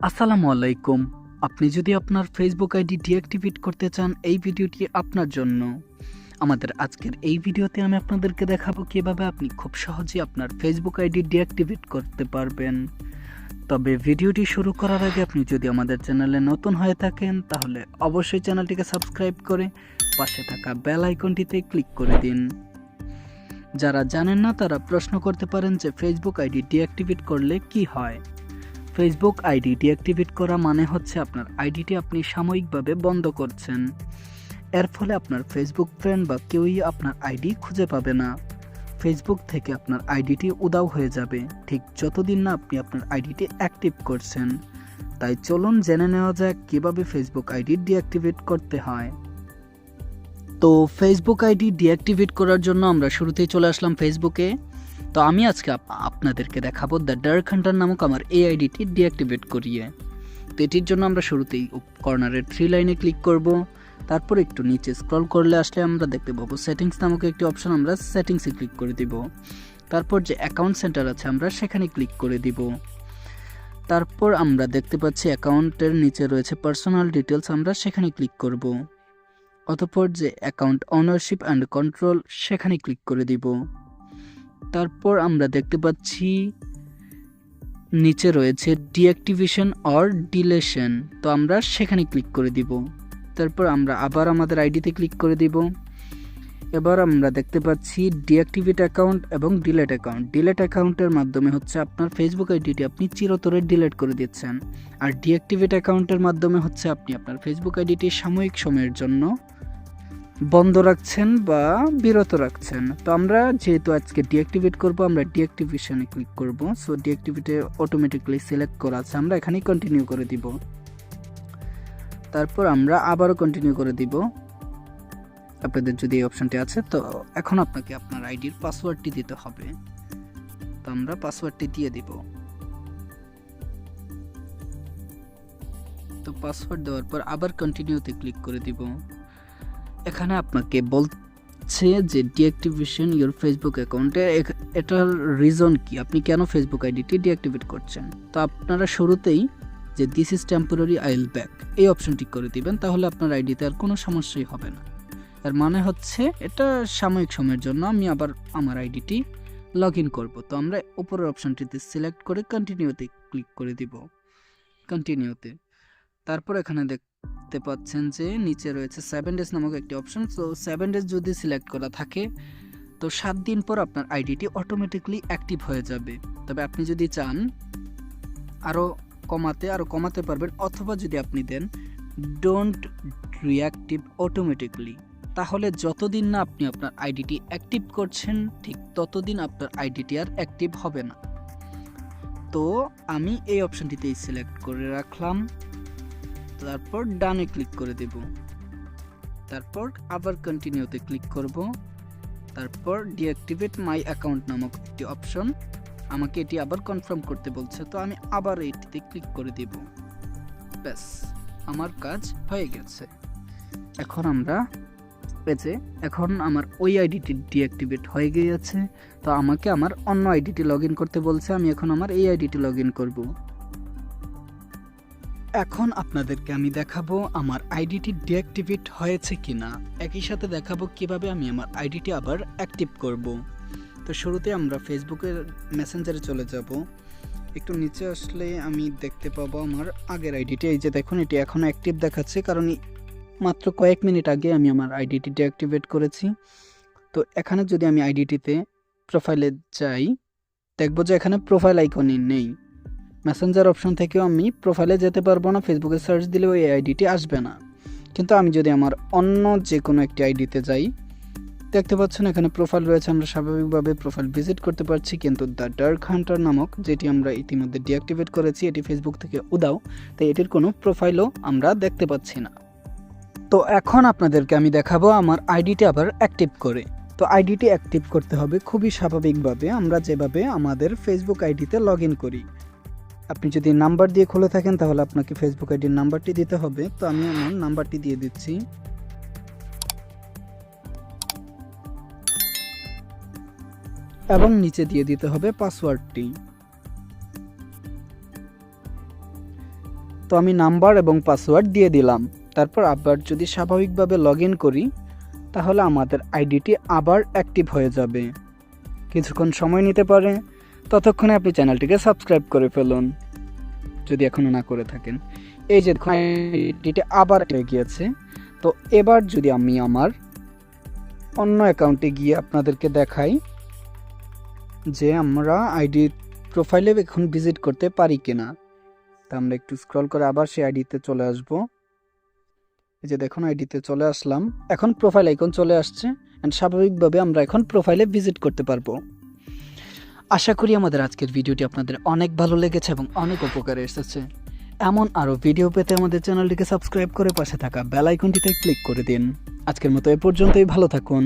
আসসালামু আলাইকুম। আপনি যদি আপনার ফেসবুক আইডি ডিঅ্যাক্টিভেট করতে চান, এই ভিডিওটি আপনার জন্য। আমাদের আজকের এই ভিডিওতে আমি আপনাদেরকে দেখাবো কিভাবে আপনি খুব সহজেই আপনার ফেসবুক আইডি ডিঅ্যাক্টিভেট করতে পারবেন। তবে ভিডিওটি শুরু করার আগে আপনি যদি আমাদের চ্যানেলে নতুন হয়ে থাকেন, তাহলে অবশ্যই চ্যানেলটিকে সাবস্ক্রাইব করে পাশে থাকা বেল আইকনটিতে ক্লিক করে দিন। যারা জানেন না তারা প্রশ্ন করতে পারেন যে ফেসবুক আইডি ডিঅ্যাক্টিভেট করলে কি হয়। ফেসবুক আইডি ডিঅ্যাক্টিভেট করা মানে হচ্ছে আপনার আইডিটি আপনি সাময়িকভাবে বন্ধ করছেন। এর ফলে আপনার ফেসবুক ফ্রেন্ড বা কেউই আপনার আইডি খুঁজে পাবে না। ফেসবুক থেকে আপনার আইডিটি উধাও হয়ে যাবে ঠিক যতদিন না আপনি আপনার আইডিটি অ্যাক্টিভ করছেন। তাই চলুন জেনে নেওয়া যাক কিভাবে ফেসবুক আইডি ডিঅ্যাক্টিভেট করতে হয়। তো ফেসবুক আইডি ডিঅ্যাক্টিভেট করার জন্য আমরা শুরুতেই চলে আসলাম ফেসবুকে। তো আমি আজকে আপনাদেরকে দেখাবো দ্য ডার্ক হান্টার নামক আমার এই আইডিটি ডিঅ্যাক্টিভেট করিয়ে। তো এটির জন্য আমরা শুরুতেই কর্নারের 3 লাইনে ক্লিক করব। তারপর একটু নিচে স্ক্রল করলে আসলে আমরা দেখতে পাবো সেটিংস নামক একটি অপশন, আমরা সেটিংসে ক্লিক করে দিব। তারপর যে অ্যাকাউন্ট সেন্টার আছে আমরা সেখানে ক্লিক করে দিব। তারপর আমরা দেখতে পাচ্ছি অ্যাকাউন্টের নিচে রয়েছে পার্সোনাল ডিটেলস, আমরা সেখানে ক্লিক করব। অতঃপর যে অ্যাকাউন্ট ওনারশিপ অ্যান্ড কন্ট্রোল সেখানে ক্লিক করে দিব। তারপর আমরা দেখতে পাচ্ছি নিচে রয়েছে ডিঅ্যাক্টিভেশন অর ডিলেশন, তো আমরা সেখানে ক্লিক করে দিব। তারপর আমরা আবার আমাদের আইডিতে ক্লিক করে দিব। এবার আমরা দেখতে পাচ্ছি ডিঅ্যাক্টিভেট অ্যাকাউন্ট এবং ডিলেট অ্যাকাউন্ট। ডিলেট অ্যাকাউন্টের মাধ্যমে হচ্ছে আপনার ফেসবুক আইডিটি আপনি চিরতরে ডিলেট করে দিচ্ছেন, আর ডিঅ্যাক্টিভেট অ্যাকাউন্টের মাধ্যমে হচ্ছে আপনি আপনার ফেসবুক আইডিটি সাময়িক সময়ের জন্য বন্ধ রাখছেন বা বিরত রাখছেন। তো আমরা যেহেতু আজকে ডিঅ্যাক্টিভেট করব, আমরা ডিঅ্যাক্টিভেশনে ক্লিক করব। সো ডিঅ্যাক্টিভেটে অটোমেটিক্যালি সিলেক্ট করা আছে, আমরা এখানেই কন্টিনিউ করে দিব। তারপর আমরা আবারও কন্টিনিউ করে দিব। আপনাদের যদি এই অপশনটি আছে, তো এখন আপনাকে আপনার আইডির পাসওয়ার্ডটি দিতে হবে। তো আমরা পাসওয়ার্ডটি দিয়ে দিব। তো পাসওয়ার্ড দেওয়ার পর আবার কন্টিনিউতে ক্লিক করে দিব। এখানে আপনাকে বলছে যে ডিঅ্যাক্টিভেশন ইওর ফেসবুক অ্যাকাউন্টে, এটার রিজন কি, আপনি কেন ফেসবুক আইডিটি ডিঅ্যাক্টিভেট করছেন। তো আপনারা শুরুতেই যে this is temporary I will back এই অপশনটি করে দিবেন, তাহলে আপনার আইডিতে আর কোনো সমস্যাই হবে না। এর মানে হচ্ছে এটা সাময়িক সময়ের জন্য আমি আবার আমার আইডিটি লগ ইন করবো। তো আমরা উপরের অপশনটিতে সিলেক্ট করে কন্টিনিউতে ক্লিক করে দিব। কন্টিনিউতে তারপর এখানে দেখতে পাচ্ছেন যে নিচে রয়েছে 7 ডেজ নামক একটি অপশন। তো 7 ডেজ যদি সিলেক্ট করা থাকে, তো 7 দিন পর আপনার আইডিটি অটোমেটিকলি অ্যাক্টিভ হয়ে যাবে। তবে আপনি যদি চান আরও কমাতে পারবেন, অথবা যদি আপনি দেন ডোন্ট রিঅ্যাক্টিভ অটোমেটিকলি, তাহলে যতদিন না আপনি আপনার আইডিটি অ্যাক্টিভ করছেন ঠিক ততদিন আপনার আইডিটি আর অ্যাক্টিভ হবে না। তো আমি এই অপশনটিতেই সিলেক্ট করে রাখলাম। তারপর ডানে ক্লিক করে দেব। তারপর আবার কন্টিনিউতে ক্লিক করব। তারপর ডিঅ্যাক্টিভেট মাই অ্যাকাউন্ট নামক একটি অপশন, আমাকে এটি আবার কনফার্ম করতে বলছে। তো আমি আবার এইটিতে ক্লিক করে দেব। ব্যাস, আমার কাজ হয়ে গেছে। এখন আমার ওই আইডিটি ডিঅ্যাক্টিভেট হয়ে গিয়েছে। তো আমাকে আমার অন্য আইডিটি লগ ইন করতে বলছে, আমি এখন আমার এই আইডিটি লগ ইন করব। এখন আপনাদেরকে আমি দেখাবো আমার আইডিটি ডিঅ্যাক্টিভেট হয়েছে কিনা, একই সাথে দেখাবো কিভাবে আমি আমার আইডিটি আবার অ্যাক্টিভ করব। তো শুরুতে আমরা ফেসবুকের মেসেঞ্জারে চলে যাব। একটু নিচে আসলে আমি দেখতে পাবো আমার আগের আইডিটি। এই যে দেখুন, এটি এখনও অ্যাক্টিভ দেখাচ্ছে, কারণ মাত্র কয়েক মিনিট আগে আমি আমার আইডিটি ডিঅ্যাক্টিভেট করেছি। তো এখানে যদি আমি আইডিটিতে প্রোফাইলে যাই, দেখবো যে এখানে প্রোফাইল আইকনই নেই। মেসেঞ্জার অপশন থেকেও আমি প্রোফাইলে যেতে পারবো না, ফেসবুকে সার্চ দিলেও এই আইডিটি আসবে না। কিন্তু আমি যদি আমার অন্য যে কোনো একটি আইডিতে যাই, দেখতে পাচ্ছেন এখানে প্রোফাইল রয়েছে, আমরা স্বাভাবিকভাবে প্রোফাইল ভিজিট করতে পারছি। কিন্তু দ্য ডার্ক হান্টার নামক যেটি আমরা ইতিমধ্যে ডিঅ্যাক্টিভেট করেছি, এটি ফেসবুক থেকে উধাও, তাই এটির কোনো প্রোফাইলও আমরা দেখতে পাচ্ছি না। তো এখন আপনাদেরকে আমি দেখাবো আমার আইডিটি আবার অ্যাক্টিভ করে। তো আইডিটি অ্যাক্টিভ করতে হবে খুবই স্বাভাবিকভাবে, আমরা যেভাবে আমাদের ফেসবুক আইডিতে লগ ইন করি। আপনি যদি নাম্বার দিয়ে খুলে থাকেন, তাহলে আপনাকে ফেসবুক আইডির নাম্বারটি দিতে হবে। তো আমি আমার নাম্বারটি দিয়ে দিচ্ছি। এবং নিচে দিয়ে দিতে হবে পাসওয়ার্ডটি। তো আমি নাম্বার এবং পাসওয়ার্ড দিয়ে দিলাম। তারপর আবার যদি স্বাভাবিকভাবে লগ ইন করি তাহলে আমাদের আইডিটি আবার অ্যাক্টিভ হয়ে যাবে। কিছুক্ষণ সময় নিতে পারে, ততক্ষণে আপনি চ্যানেলটিকে সাবস্ক্রাইব করে ফেলুন যদি এখনও না করে থাকেন। এই যে আইডিটি আবার হয়ে গিয়েছে। তো এবার যদি আমি আমার অন্য অ্যাকাউন্টে গিয়ে আপনাদেরকে দেখাই যে আমরা আইডি প্রোফাইলে এখন ভিজিট করতে পারি কিনা। তা আমরা একটু স্ক্রল করে আবার সেই আইডিতে চলে আসব। এই যে দেখুন আইডিতে চলে আসলাম, এখন প্রোফাইল আইকন চলে আসছে অ্যান্ড স্বাভাবিকভাবে আমরা এখন প্রোফাইলে ভিজিট করতে পারবো। আশা করি আমাদের আজকের ভিডিওটি আপনাদের অনেক ভালো লেগেছে এবং অনেক উপকারে এসেছে। এমন আরও ভিডিও পেতে আমাদের চ্যানেলটিকে সাবস্ক্রাইব করে পাশে থাকা বেল আইকনটিতে ক্লিক করে দিন। আজকের মতো এ পর্যন্তই, ভালো থাকুন।